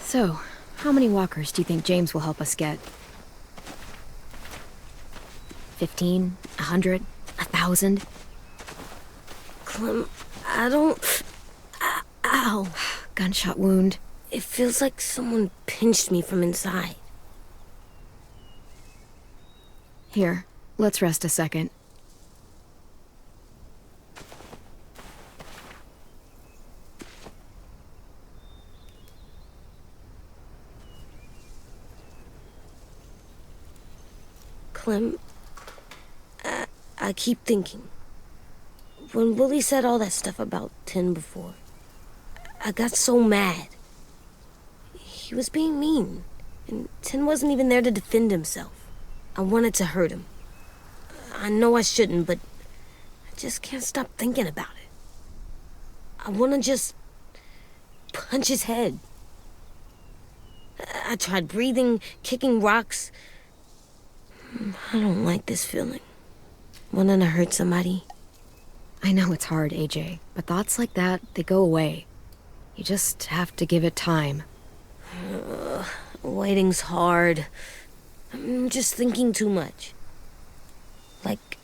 So, how many walkers do you think James will help us get? 15? 100? 1,000? Clem, I don't... Ow. Gunshot wound. It feels like someone pinched me from inside. Here, let's rest a second. Clem, I keep thinking. When Willie said all that stuff about Tin before, I got so mad. He was being mean, and Tin wasn't even there to defend himself. I wanted to hurt him. I know I shouldn't, but I just can't stop thinking about it. I want to just punch his head. I tried breathing, kicking rocks. I don't like this feeling. Wanting to hurt somebody. I know it's hard, AJ, but thoughts like that, they go away. You just have to give it time. Waiting's hard. I'm just thinking too much. Like,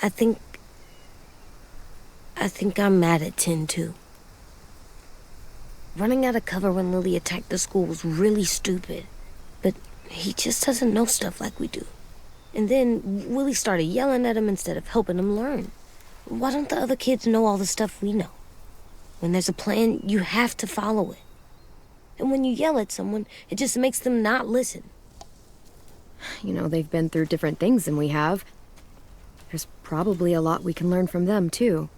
I think I'm mad at Tin, too. Running out of cover when Lily attacked the school was really stupid. But he just doesn't know stuff like we do. And then Willie started yelling at him instead of helping him learn. Why don't the other kids know all the stuff we know? When there's a plan, you have to follow it. And when you yell at someone, it just makes them not listen. You know, they've been through different things than we have. There's probably a lot we can learn from them, too.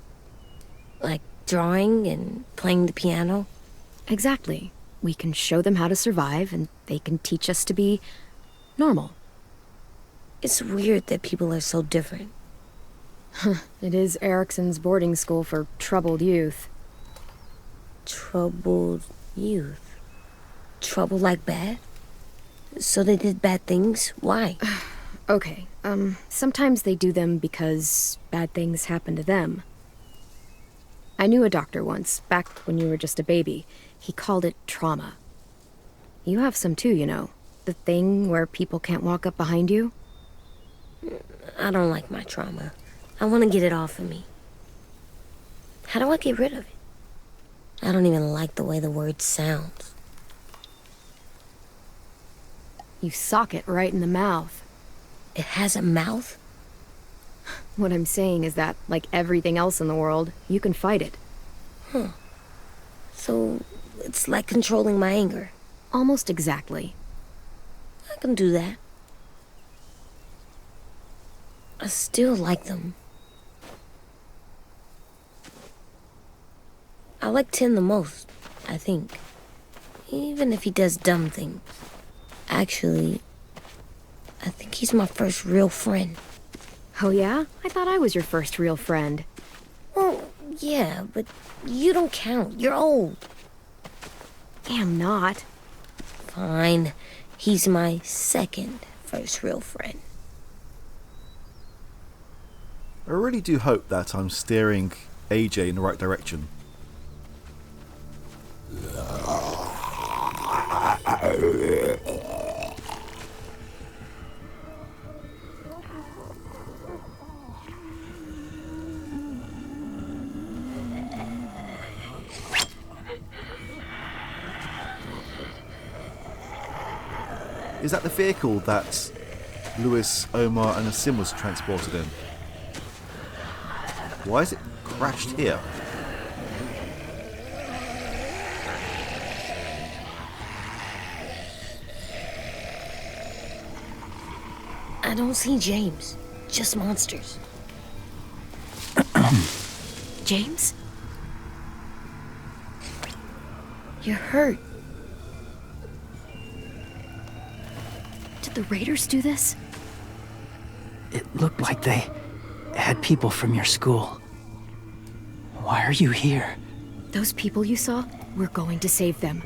Like drawing and playing the piano? Exactly. We can show them how to survive, and they can teach us to be normal. It's weird that people are so different. It is Erickson's boarding school for troubled youth. Troubled youth? Trouble like bad? So they did bad things? Why? Okay, sometimes they do them because bad things happen to them. I knew a doctor once, back when you were just a baby. He called it trauma. You have some too, you know. The thing where people can't walk up behind you. I don't like my trauma. I want to get it off of me. How do I get rid of it? I don't even like the way the word sounds. You sock it right in the mouth. It has a mouth? What I'm saying is that, like everything else in the world, you can fight it. Huh. So, it's like controlling my anger. Almost exactly. I can do that. I still like them. I like Tin the most, I think. Even if he does dumb things. Actually, I think he's my first real friend. Oh yeah? I thought I was your first real friend. Well, yeah, but you don't count. You're old. Am not. Fine. He's my second first real friend. I really do hope that I'm steering AJ in the right direction. Is that the vehicle that Lewis, Omar and Asim was transported in? Why is it crashed here? I don't see James. Just monsters. James? You're hurt. Did the Raiders do this? It looked like they had people from your school. Why are you here? Those people you saw, we're going to save them.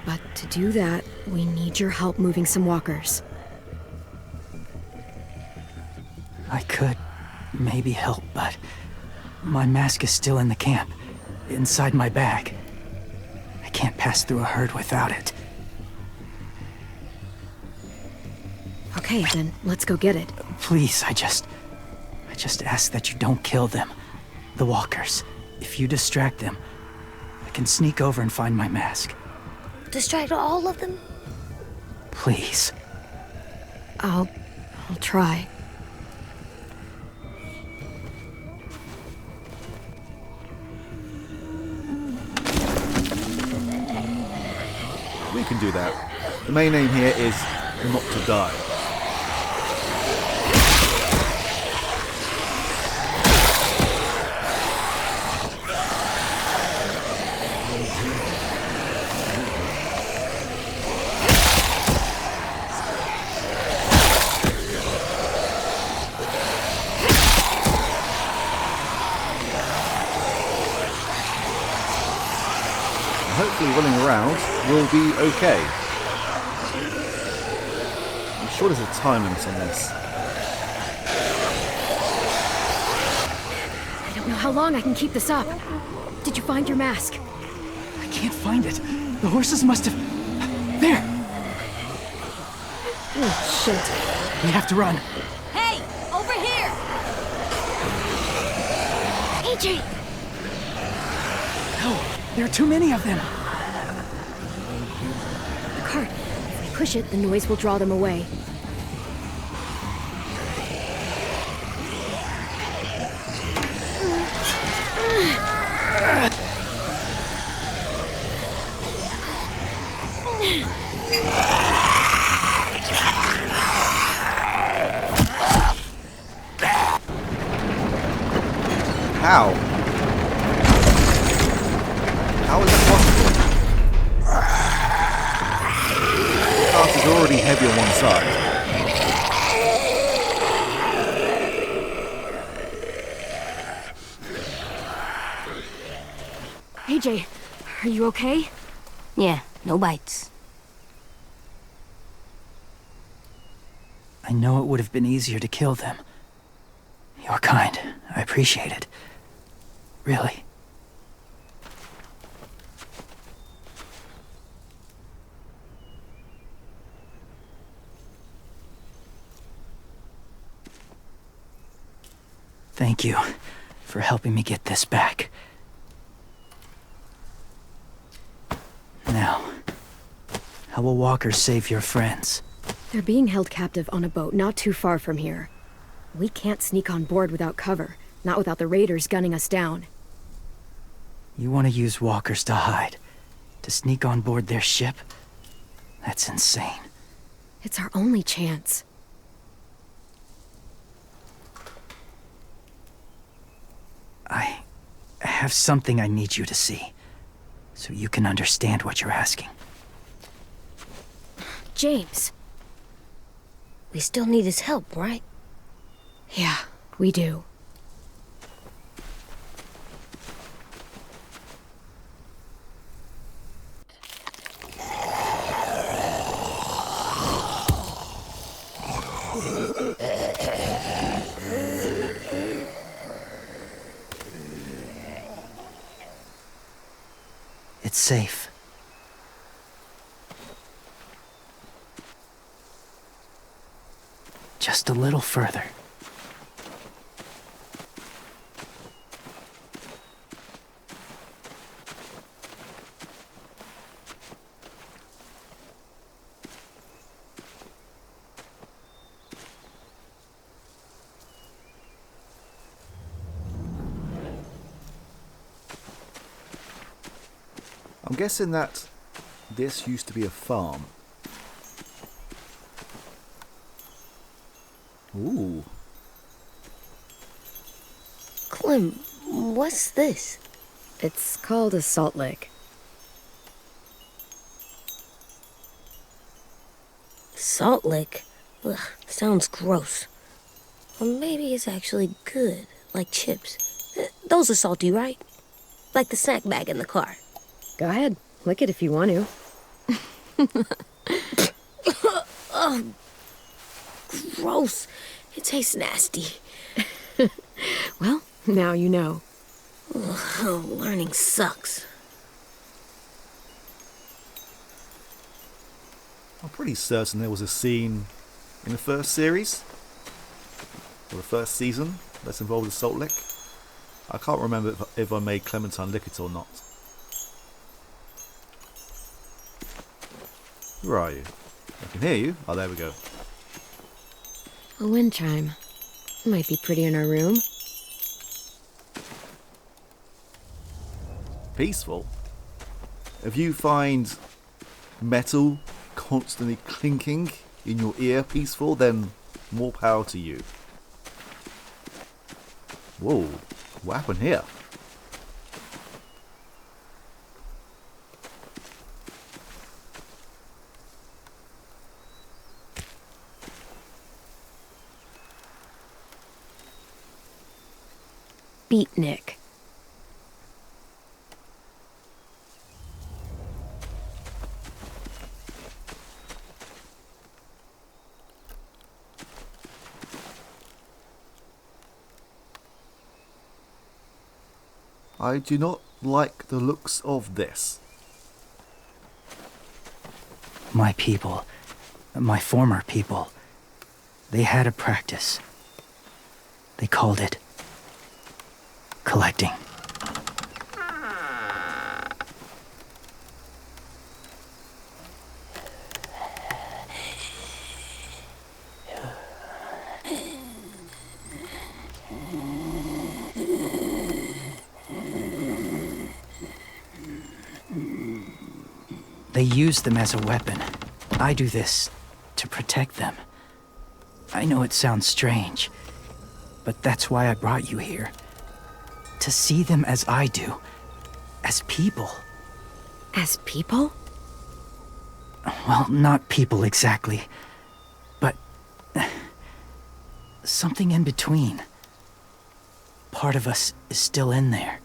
But to do that, we need your help moving some walkers. I could maybe help, but my mask is still in the camp, inside my bag. I can't pass through a herd without it. Okay, then let's go get it. Please, I just ask that you don't kill them. The walkers. If you distract them, I can sneak over and find my mask. Distract all of them? Please. I'll try. We can do that. The main aim here is not to die. Hopefully running around will be okay. I'm sure there's a time limit on this. I don't know how long I can keep this up. Did you find your mask? I can't find it. The horses must have... There! Oh, shit. We have to run. Hey, over here! AJ! No, there are too many of them. The cart. If we push it, the noise will draw them away. How? How is that possible? The cart is already heavy on one side. AJ, are you okay? Yeah, no bites. I know it would have been easier to kill them. You're kind. I appreciate it. Really. Thank you for helping me get this back. Now, how will walkers save your friends? They're being held captive on a boat not too far from here. We can't sneak on board without cover, not without the raiders gunning us down. You want to use walkers to hide? To sneak on board their ship? That's insane. It's our only chance. I have something I need you to see, so you can understand what you're asking. James. We still need his help, right? Yeah, we do. It's safe. Just a little further. I'm guessing that this used to be a farm. Ooh. Clem, what's this? It's called a salt lick. Salt lick? Ugh, sounds gross. Or maybe it's actually good, like chips. Those are salty, right? Like the snack bag in the car. Go ahead, lick it if you want to. Oh, gross. It tastes nasty. Well, now you know. Ugh, learning sucks. I'm pretty certain there was a scene in the first series, or the first season, that's involved with Salt Lick. I can't remember if I made Clementine lick it or not. Where are you? I can hear you. Oh, there we go. A wind chime. Might be pretty in our room. Peaceful? If you find metal constantly clinking in your ear peaceful, then more power to you. Whoa, what happened here? Beatnik. I do not like the looks of this. My people, my former people, they had a practice. They called it collecting. They use them as a weapon. I do this to protect them. I know it sounds strange, but that's why I brought you here. To see them as I do, as people. As people? Well, not people exactly, but something in between. Part of us is still in there.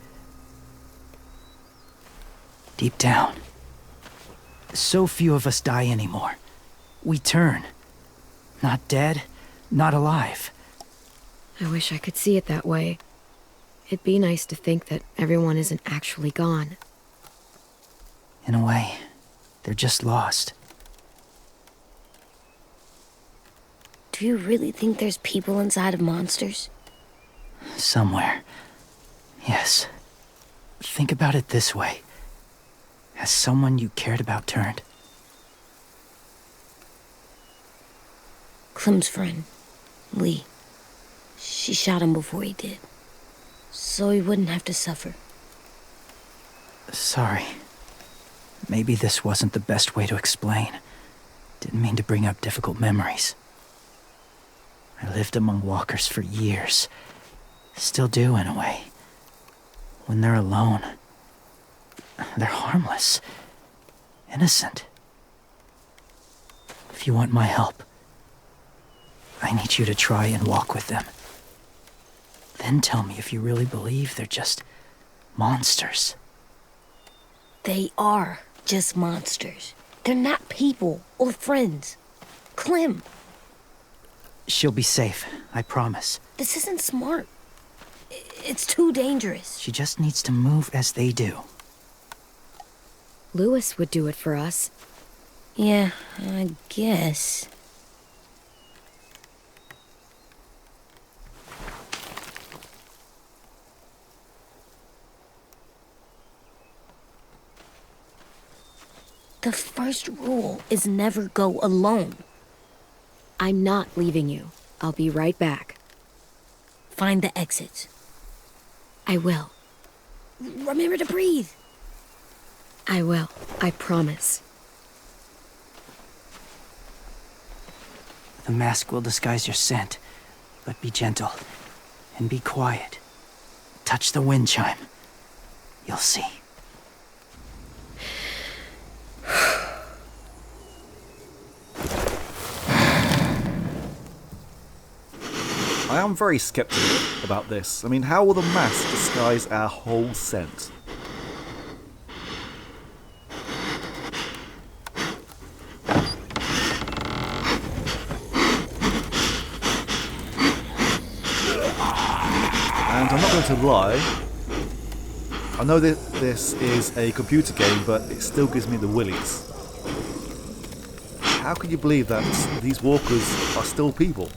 Deep down. So few of us die anymore. We turn. Not dead, not alive. I wish I could see it that way. It'd be nice to think that everyone isn't actually gone. In a way, they're just lost. Do you really think there's people inside of monsters? Somewhere. Yes. Think about it this way. Has someone you cared about turned? Clem's friend, Lee. She shot him before he did. So he wouldn't have to suffer. Sorry. Maybe this wasn't the best way to explain. Didn't mean to bring up difficult memories. I lived among walkers for years. Still do, in a way. When they're alone, they're harmless. Innocent. If you want my help, I need you to try and walk with them. Then tell me if you really believe they're just monsters. They are just monsters. They're not people or friends. Clem, She'll be safe, I promise. this isn't smart. It's too dangerous. She just needs to move as they do. Lewis would do it for us. Yeah, I guess. The first rule is never go alone. I'm not leaving you. I'll be right back. Find the exits. I will. Remember to breathe. I will. I promise. The mask will disguise your scent, but be gentle and be quiet. Touch the wind chime. You'll see. I am very skeptical about this. I mean, how will the mask disguise our whole scent? And I'm not going to lie, I know that this is a computer game, but it still gives me the willies. How can you believe that these walkers are still people?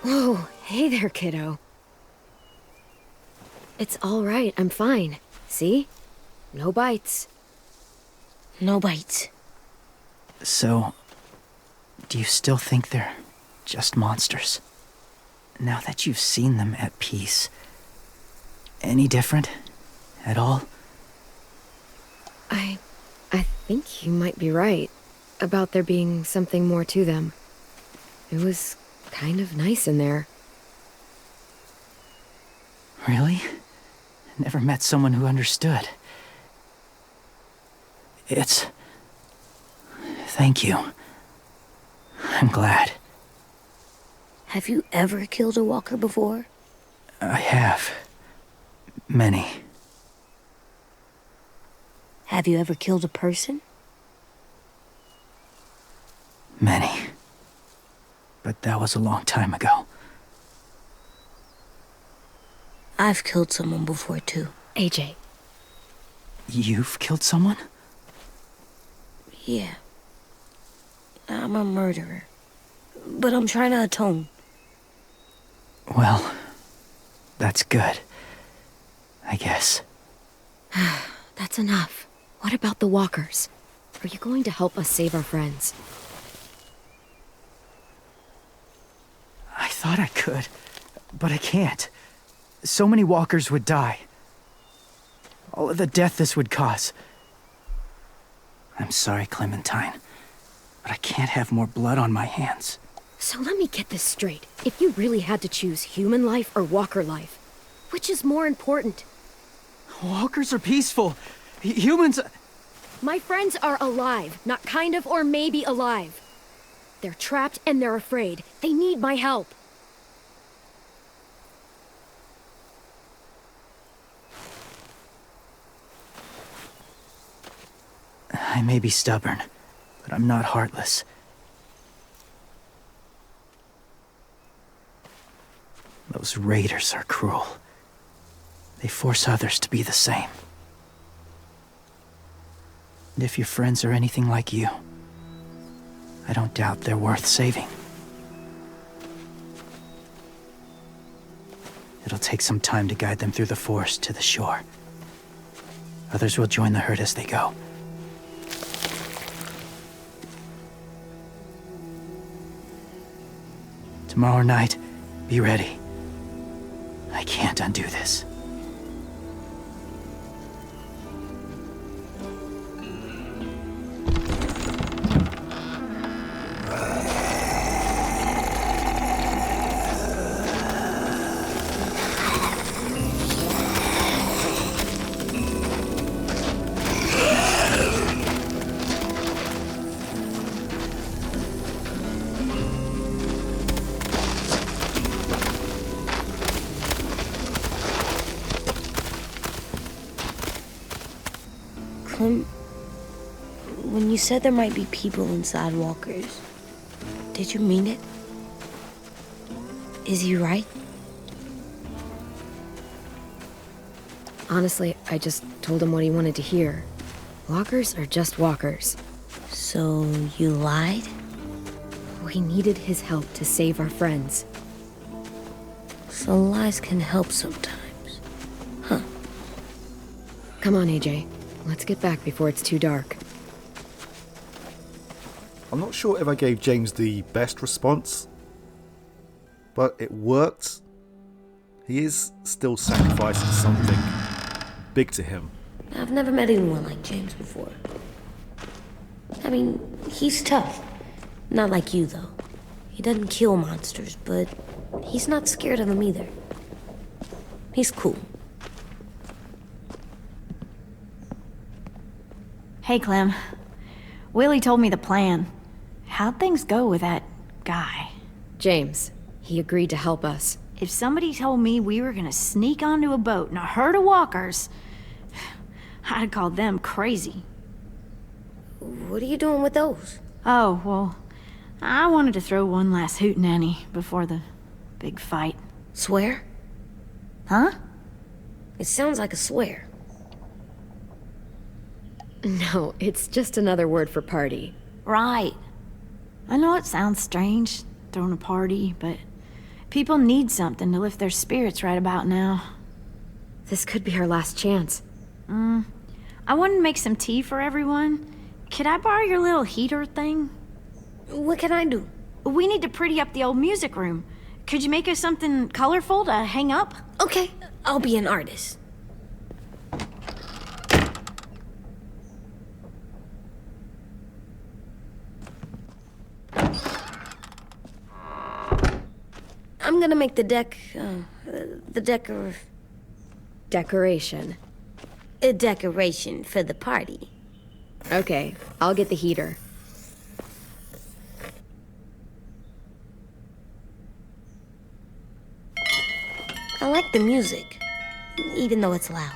Whoa, hey there, kiddo. It's all right, I'm fine. See? No bites. No bites. So, do you still think they're just monsters? Now that you've seen them at peace, any different at all? I think you might be right about there being something more to them. It was kind of nice in there. Really? Never met someone who understood. Thank you. I'm glad. Have you ever killed a walker before? I have. Many. Have you ever killed a person? Many. But that was a long time ago. I've killed someone before, too. AJ. You've killed someone? Yeah. I'm a murderer. But I'm trying to atone. Well, that's good. I guess. That's enough. What about the walkers? Are you going to help us save our friends? I thought I could, but I can't. So many walkers would die. All of the death this would cause. I'm sorry, Clementine, but I can't have more blood on my hands. So let me get this straight. If you really had to choose human life or walker life, which is more important? Walkers are peaceful. Humans... My friends are alive, not kind of or maybe alive. They're trapped and they're afraid. They need my help. I may be stubborn, but I'm not heartless. Those raiders are cruel. They force others to be the same. And if your friends are anything like you, I don't doubt they're worth saving. It'll take some time to guide them through the forest to the shore. Others will join the herd as they go. Tomorrow night, be ready. I can't undo this. Clem, when you said there might be people inside walkers, did you mean it? Is he right? Honestly, I just told him what he wanted to hear. Walkers are just walkers. So you lied? We needed his help to save our friends. So lies can help sometimes. Huh. Come on, AJ. Let's get back before it's too dark. I'm not sure if I gave James the best response, but it worked. He is still sacrificing something big to him. I've never met anyone like James before. I mean, he's tough. Not like you, though. He doesn't kill monsters, but he's not scared of them either. He's cool. Hey, Clem. Willie told me the plan. How'd things go with that guy? James, he agreed to help us. If somebody told me we were gonna sneak onto a boat in a herd of walkers, I'd call them crazy. What are you doing with those? Oh, well, I wanted to throw one last hootenanny before the big fight. Swear? Huh? It sounds like a swear. No, it's just another word for party. Right. I know it sounds strange, throwing a party, but people need something to lift their spirits right about now. This could be our last chance. I wanted to make some tea for everyone. Could I borrow your little heater thing? What can I do? We need to pretty up the old music room. Could you make us something colorful to hang up? Okay, I'll be an artist. I'm gonna make the Decoration. a decoration for the party. Okay, I'll get the heater. I like the music, even though it's loud.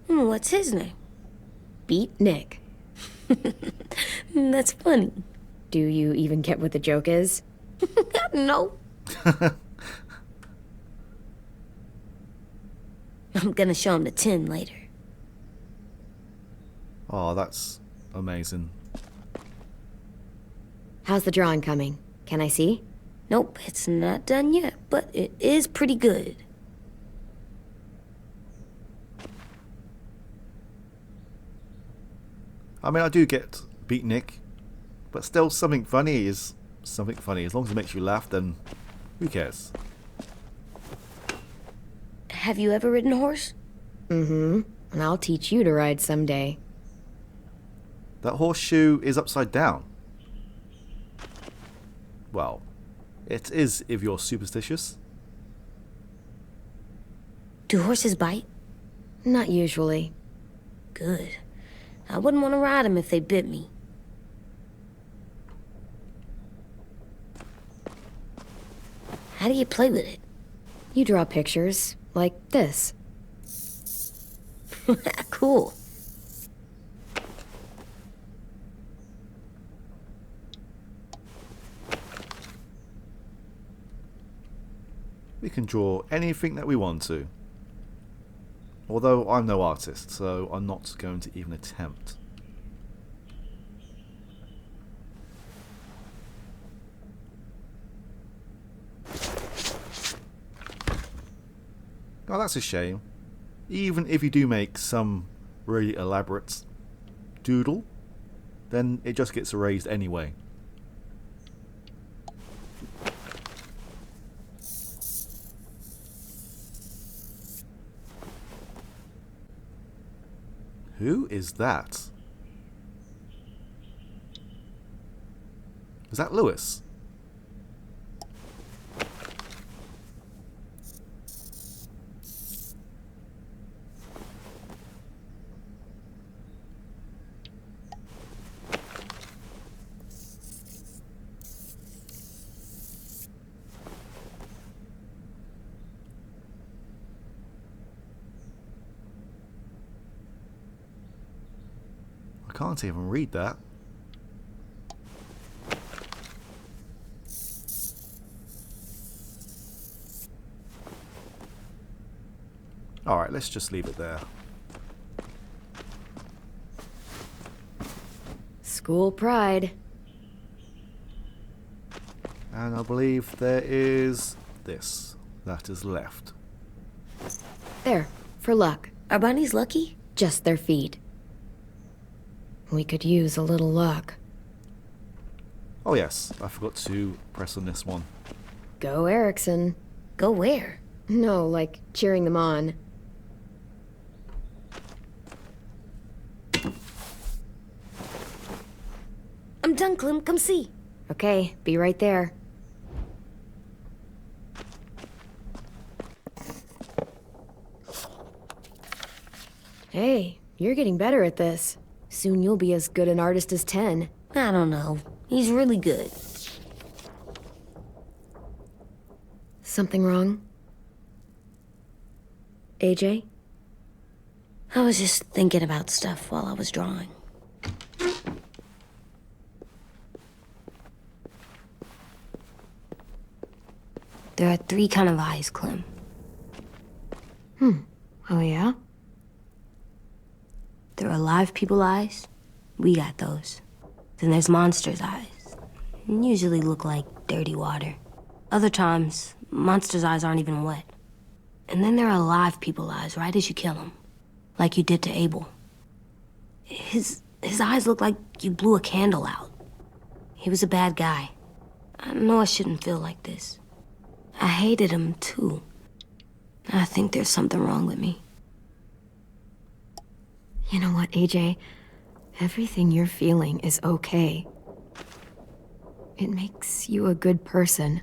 What's his name? Beat Nick. That's funny. Do you even get what the joke is? No. I'm gonna show him the tin later. Oh, that's amazing. How's the drawing coming? Can I see? Nope, it's not done yet, but it is pretty good. I mean, I do get Beat Nick, but still, something funny is something funny. As long as it makes you laugh, then who cares? Have you ever ridden a horse? Mm-hmm. And I'll teach you to ride someday. That horseshoe is upside down. Well, it is if you're superstitious. Do horses bite? Not usually. Good. I wouldn't want to ride them if they bit me. How do you play with it? You draw pictures, like this. Cool. We can draw anything that we want to. Although I'm no artist, so I'm not going to even attempt. Oh, that's a shame. Even if you do make some really elaborate doodle, then it just gets erased anyway. Who is that? Is that Lewis? can't even read that. Alright, let's just leave it there. School pride. And I believe there is this that is left. There, for luck. Are bunnies lucky? Just their feet. We could use a little luck. Oh yes, I forgot to press on this one. Go Erickson. Go where? No, like cheering them on. I'm done, Clem. Come see. Okay, be right there. Hey, you're getting better at this. Soon you'll be as good an artist as 10. I don't know. He's really good. Something wrong? AJ? I was just thinking about stuff while I was drawing. There are 3 kind of eyes, Clem. Oh yeah? There are live people eyes. We got those. Then there's monsters' eyes. Usually look like dirty water. Other times, monsters' eyes aren't even wet. And then there are live people eyes right as you kill them. Like you did to Abel. His eyes look like you blew a candle out. He was a bad guy. I know I shouldn't feel like this. I hated him too. I think there's something wrong with me. You know what, AJ? Everything you're feeling is okay. It makes you a good person.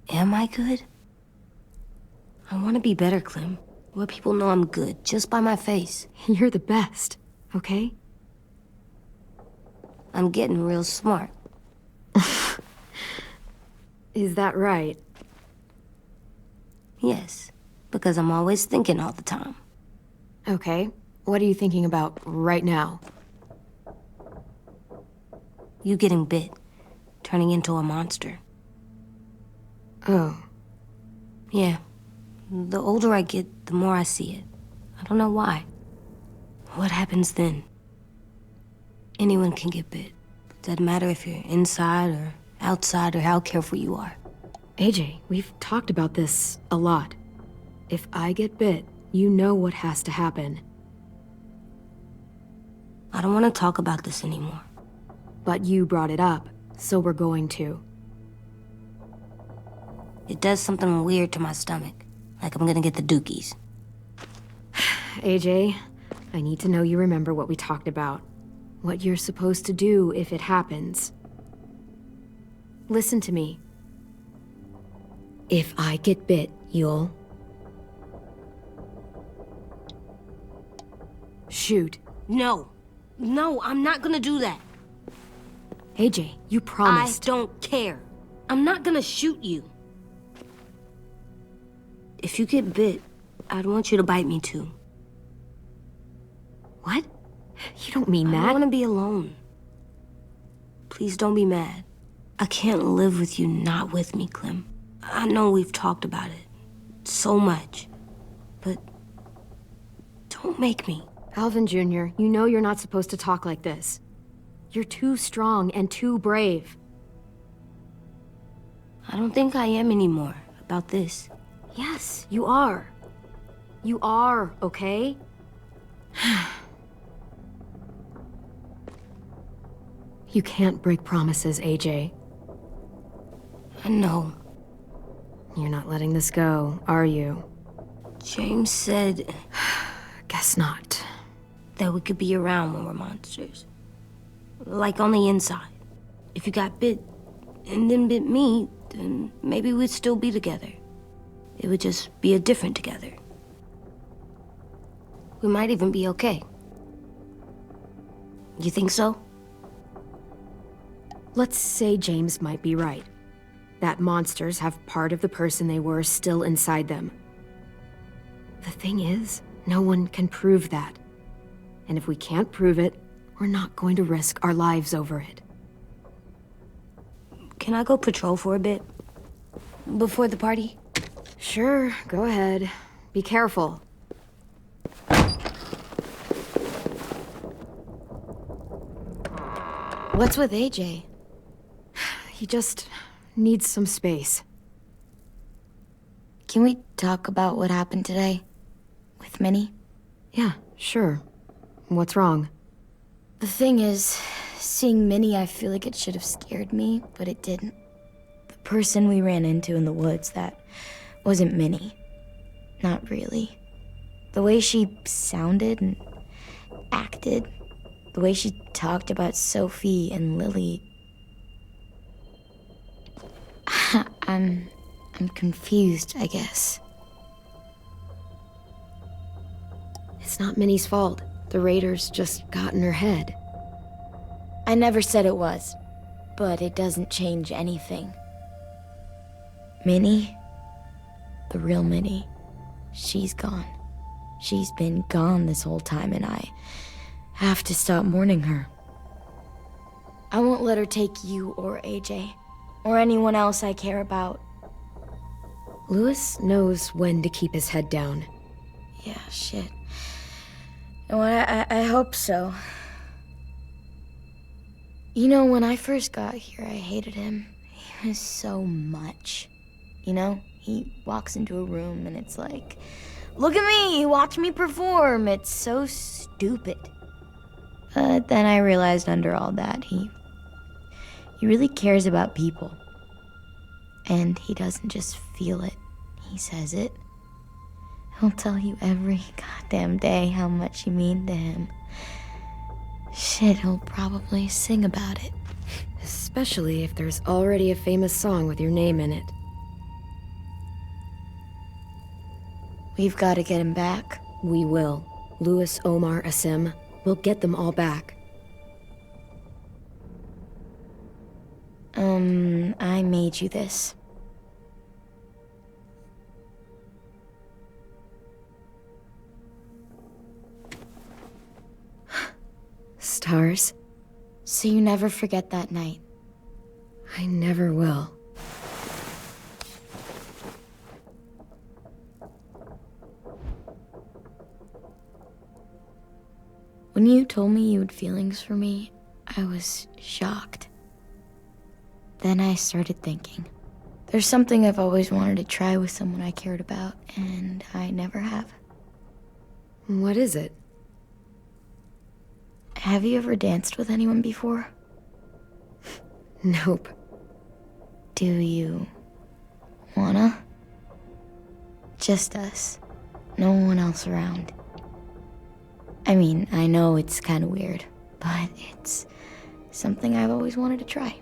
Am I good? I want to be better, Clem. Let people know I'm good, just by my face. You're the best, okay? I'm getting real smart. Is that right? Yes, because I'm always thinking all the time. Okay. What are you thinking about right now? You getting bit, turning into a monster. Oh. Yeah. The older I get, the more I see it. I don't know why. What happens then? Anyone can get bit. Doesn't matter if you're inside or outside or how careful you are. AJ, we've talked about this a lot. If I get bit, you know what has to happen. I don't want to talk about this anymore. But you brought it up, so we're going to. It does something weird to my stomach. Like I'm gonna get the dookies. AJ, I need to know you remember what we talked about. What you're supposed to do if it happens. Listen to me. If I get bit, you'll... shoot. No. No, I'm not gonna do that. AJ, you promised. I don't care. I'm not gonna shoot you. If you get bit, I'd want you to bite me too. What? You don't mean I that. don't want to be alone. Please don't be mad. I can't live with you not with me, Clem. I know we've talked about it so much, but don't make me. Alvin Jr., you know you're not supposed to talk like this. You're too strong and too brave. I don't think I am anymore about this. Yes, you are. You are, okay? You can't break promises, AJ. I know. You're not letting this go, are you? James said Guess not. that we could be around when we're monsters. Like on the inside. If you got bit and then bit me, then maybe we'd still be together. It would just be a different together. We might even be okay. You think so? Let's say James might be right. That monsters have part of the person they were still inside them. The thing is, no one can prove that. And if we can't prove it, we're not going to risk our lives over it. Can I go patrol for a bit? Before the party? Sure, go ahead. Be careful. What's with AJ? He just needs some space. Can we talk about what happened today? With Minnie? Yeah, sure. What's wrong? The thing is, seeing Minnie, I feel like it should have scared me, but it didn't. The person we ran into in the woods, that wasn't Minnie. Not really. The way she sounded and acted, the way she talked about Sophie and Lily. I'm confused, I guess. It's not Minnie's fault. The raiders just got in her head. I never said it was, but it doesn't change anything. Minnie, the real Minnie, she's gone. She's been gone this whole time, and I have to stop mourning her. I won't let her take you or AJ, or anyone else I care about. Louis knows when to keep his head down. Yeah, shit. No, I hope so. You know, when I first got here, I hated him. He was so much. You know, he walks into a room and it's like, look at me, watch me perform. It's so stupid. But then I realized under all that, he really cares about people. And he doesn't just feel it, he says it. He'll tell you every goddamn day how much you mean to him. Shit, he'll probably sing about it. Especially if there's already a famous song with your name in it. We've got to get him back. We will. Louis, Omar, Asim. We'll get them all back. I made you this. Stars? So you never forget that night. I never will. When you told me you had feelings for me, I was shocked. Then I started thinking. There's something I've always wanted to try with someone I cared about, and I never have. What is it? Have you ever danced with anyone before? Nope. Do you wanna? Just us. No one else around. I mean, I know it's kind of weird, but it's something I've always wanted to try.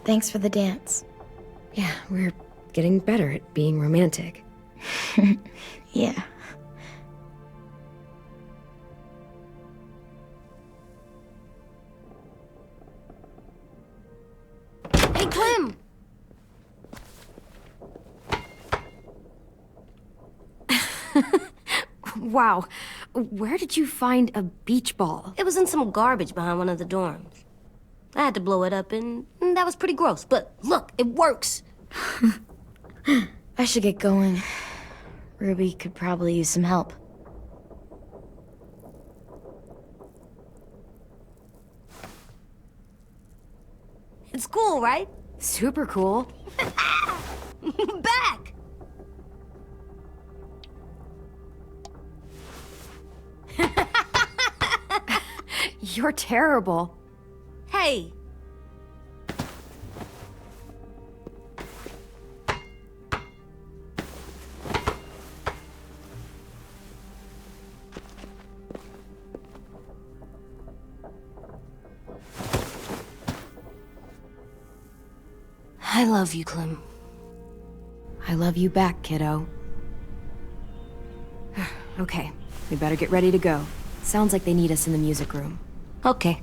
Thanks for the dance. Yeah, we're getting better at being romantic. Yeah. Hey, Clem! Wow. Where did you find a beach ball? It was in some garbage behind one of the dorms. I had to blow it up, and that was pretty gross. But look, it works. I should get going. Ruby could probably use some help. It's cool, right? Super cool. Back! You're terrible. Hey! I love you, Clem. I love you back, kiddo. Okay, we better get ready to go. Sounds like they need us in the music room. Okay.